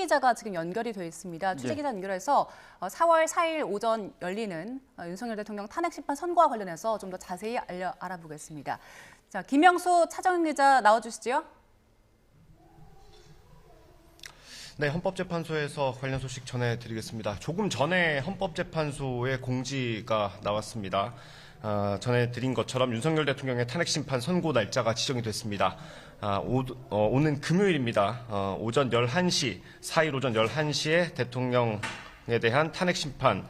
취재기자가 지금 연결이 되어 있습니다. 취재기자 연결해서 4월 4일 오전 열리는 윤석열 대통령 탄핵심판 선고와 관련해서 좀 더 자세히 알아보겠습니다. 자, 김영수 차정기자 나와주시죠. 네, 헌법재판소에서 관련 소식 전해드리겠습니다. 조금 전에 헌법재판소의 공지가 나왔습니다. 전해드린 것처럼 윤석열 대통령의 탄핵심판 선고 날짜가 지정이 됐습니다. 오는 금요일입니다. 오전 11시, 4일 오전 11시에 대통령에 대한 탄핵심판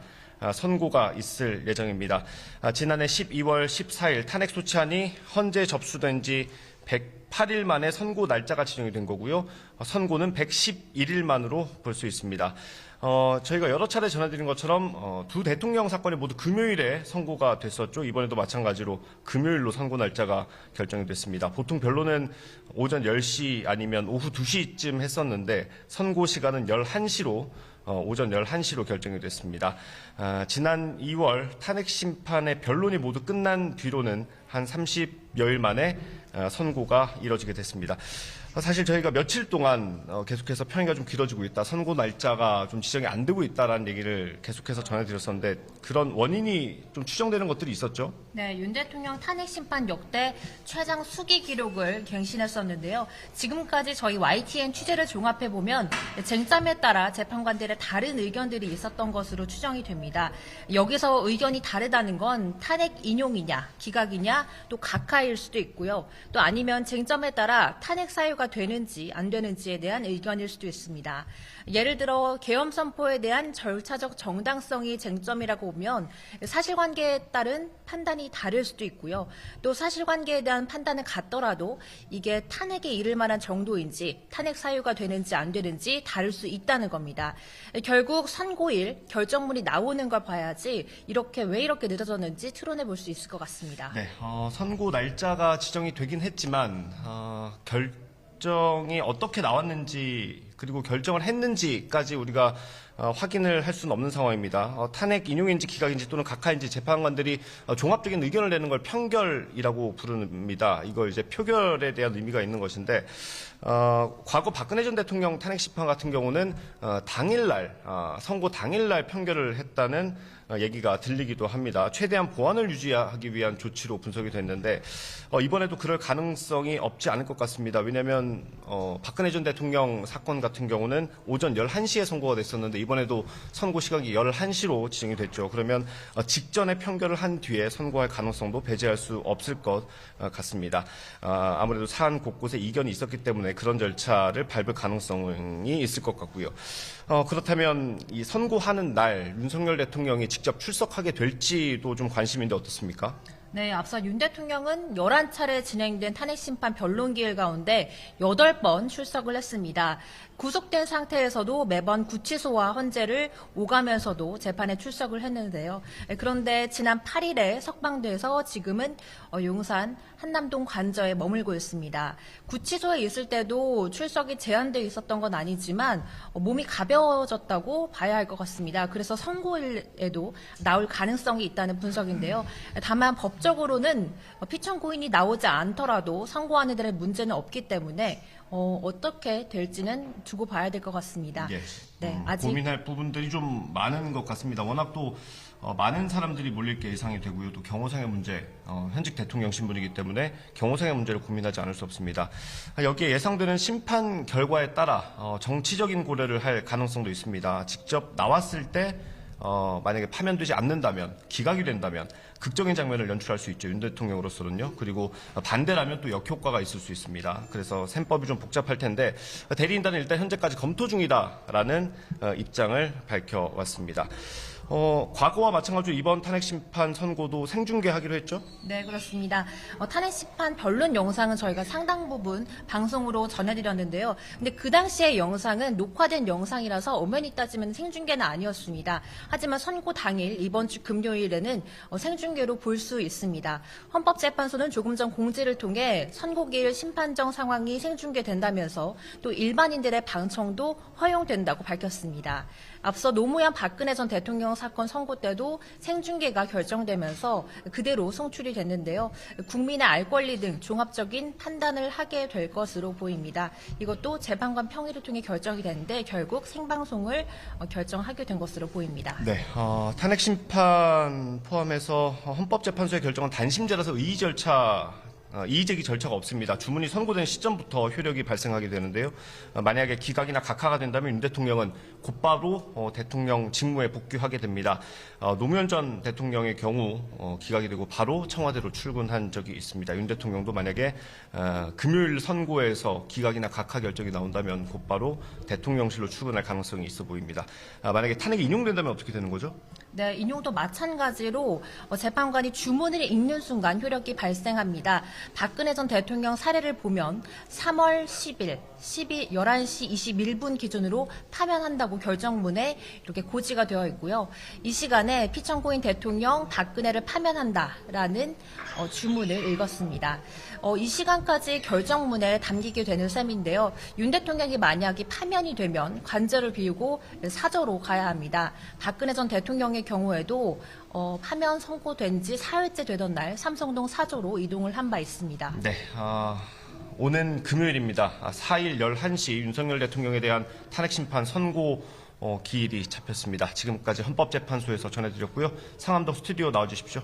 선고가 있을 예정입니다. 지난해 12월 14일 탄핵소추안이 헌재 접수된 지 108일 만에 선고 날짜가 지정이 된 거고요. 선고는 111일 만으로 볼 수 있습니다. 저희가 여러 차례 전해드린 것처럼 두 대통령 사건이 모두 금요일에 선고가 됐었죠. 이번에도 마찬가지로 금요일로 선고 날짜가 결정이 됐습니다. 보통 변론은 오전 10시 아니면 오후 2시쯤 했었는데 선고 시간은 11시로 오전 11시로 결정이 됐습니다. 지난 2월 탄핵심판의 변론이 모두 끝난 뒤로는 한 30여일 만에 선고가 이뤄지게 됐습니다. 사실 저희가 며칠 동안 계속해서 평이가 좀 길어지고 있다, 선고 날짜가 좀 지정이 안 되고 있다라는 얘기를 계속해서 전해드렸었는데 그런 원인이 좀 추정되는 것들이 있었죠? 네, 윤 대통령 탄핵심판 역대 최장 수기 기록을 갱신했었는데요. 지금까지 저희 YTN 취재를 종합해보면 쟁점에 따라 재판관들의 다른 의견들이 있었던 것으로 추정이 됩니다. 여기서 의견이 다르다는 건 탄핵 인용이냐, 기각이냐, 또 각하일 수도 있고요. 또 아니면 쟁점에 따라 탄핵 사유가 되는지 안 되는지에 대한 의견일 수도 있습니다. 예를 들어 계엄 선포에 대한 절차적 정당성이 쟁점이라고 보면 사실관계에 따른 판단이 다를 수도 있고요. 또 사실관계에 대한 판단은 같더라도 이게 탄핵에 이를 만한 정도인지 탄핵 사유가 되는지 안 되는지 다를 수 있다는 겁니다. 결국 선고일 결정문이 나오는 걸 봐야지 왜 이렇게 늦어졌는지 추론해 볼 수 있을 것 같습니다. 네, 선고 날짜가 지정이 되긴 했지만 결정이 어떻게 나왔는지 그리고 결정을 했는지까지 우리가 확인을 할 수는 없는 상황입니다. 탄핵 인용인지 기각인지 또는 각하인지 재판관들이 종합적인 의견을 내는 걸 평결이라고 부릅니다. 이걸 이제 표결에 대한 의미가 있는 것인데 과거 박근혜 전 대통령 탄핵심판 같은 경우는 당일날 선고 당일날 평결을 했다는 얘기가 들리기도 합니다. 최대한 보안을 유지하기 위한 조치로 분석이 됐는데 이번에도 그럴 가능성이 없지 않을 것 같습니다. 왜냐하면 박근혜 전 대통령 사건 같은 경우는 오전 11시에 선고가 됐었는데 이번에도 선고 시각이 11시로 지정이 됐죠. 그러면 직전에 평결을 한 뒤에 선고할 가능성도 배제할 수 없을 것 같습니다. 아무래도 사안 곳곳에 이견이 있었기 때문에 그런 절차를 밟을 가능성이 있을 것 같고요. 그렇다면 이 선고하는 날 윤석열 대통령이 직접 출석하게 될지도 좀 관심인데 어떻습니까? 네, 앞서 윤 대통령은 11차례 진행된 탄핵심판 변론기일 가운데 8번 출석을 했습니다. 구속된 상태에서도 매번 구치소와 헌재를 오가면서도 재판에 출석을 했는데요. 그런데 지난 8일에 석방돼서 지금은 용산 한남동 관저에 머물고 있습니다. 구치소에 있을 때도 출석이 제한되어 있었던 건 아니지만 몸이 가벼워졌다고 봐야 할 것 같습니다. 그래서 선고일에도 나올 가능성이 있다는 분석인데요. 다만 법적으로는 피청 고인이 나오지 않더라도 선고하는 데는 문제는 없기 때문에 어떻게 될지는 두고 봐야 될 것 같습니다. 예, 네, 아직 고민할 부분들이 좀 많은 것 같습니다. 워낙 또 많은 사람들이 몰릴 게 예상이 되고요. 또 경호상의 문제, 현직 대통령 신분이기 때문에 경호상의 문제를 고민하지 않을 수 없습니다. 여기에 예상되는 심판 결과에 따라 정치적인 고려를 할 가능성도 있습니다. 직접 나왔을 때 만약에 파면되지 않는다면, 기각이 된다면 극적인 장면을 연출할 수 있죠. 윤 대통령으로서는요. 그리고 반대라면 또 역효과가 있을 수 있습니다. 그래서 셈법이 좀 복잡할 텐데 대리인단은 일단 현재까지 검토 중이다라는 입장을 밝혀왔습니다. 과거와 마찬가지로 이번 탄핵심판 선고도 생중계하기로 했죠? 네, 그렇습니다. 탄핵심판 변론 영상은 저희가 상당 부분 방송으로 전해드렸는데요. 근데 그 당시의 영상은 녹화된 영상이라서 엄연히 따지면 생중계는 아니었습니다. 하지만 선고 당일 이번 주 금요일에는 생중계로 볼 수 있습니다. 헌법재판소는 조금 전 공지를 통해 선고기일 심판정 상황이 생중계된다면서 또 일반인들의 방청도 허용된다고 밝혔습니다. 앞서 노무현 박근혜 전 대통령 사건 선고 때도 생중계가 결정되면서 그대로 송출이 됐는데요. 국민의 알 권리 등 종합적인 판단을 하게 될 것으로 보입니다. 이것도 재판관 평의를 통해 결정이 됐는데 결국 생방송을 결정하게 된 것으로 보입니다. 네, 탄핵 심판 포함해서 헌법재판소의 결정은 단심제라서 이의제기 절차가 없습니다. 주문이 선고된 시점부터 효력이 발생하게 되는데요. 만약에 기각이나 각하가 된다면 윤 대통령은 곧바로 대통령 직무에 복귀하게 됩니다. 노무현 전 대통령의 경우 기각이 되고 바로 청와대로 출근한 적이 있습니다. 윤 대통령도 만약에 금요일 선고에서 기각이나 각하 결정이 나온다면 곧바로 대통령실로 출근할 가능성이 있어 보입니다. 만약에 탄핵이 인용된다면 어떻게 되는 거죠? 네, 인용도 마찬가지로 재판관이 주문을 읽는 순간 효력이 발생합니다. 박근혜 전 대통령 사례를 보면 3월 10일 11시 21분 기준으로 파면한다고 결정문에 이렇게 고지가 되어 있고요. 이 시간에 피청구인 대통령 박근혜를 파면한다라는 주문을 읽었습니다. 이 시간까지 결정문에 담기게 되는 셈인데요. 윤 대통령이 만약에 파면이 되면 관저를 비우고 사저로 가야 합니다. 박근혜 전 대통령의 경우에도 파면 선고된 지 사흘째 되던 날 삼성동 사저로 이동을 한 바 있습니다. 네, 오는 금요일입니다. 4일 11시 윤석열 대통령에 대한 탄핵 심판 선고 기일이 잡혔습니다. 지금까지 헌법재판소에서 전해드렸고요. 상암동 스튜디오 나와주십시오.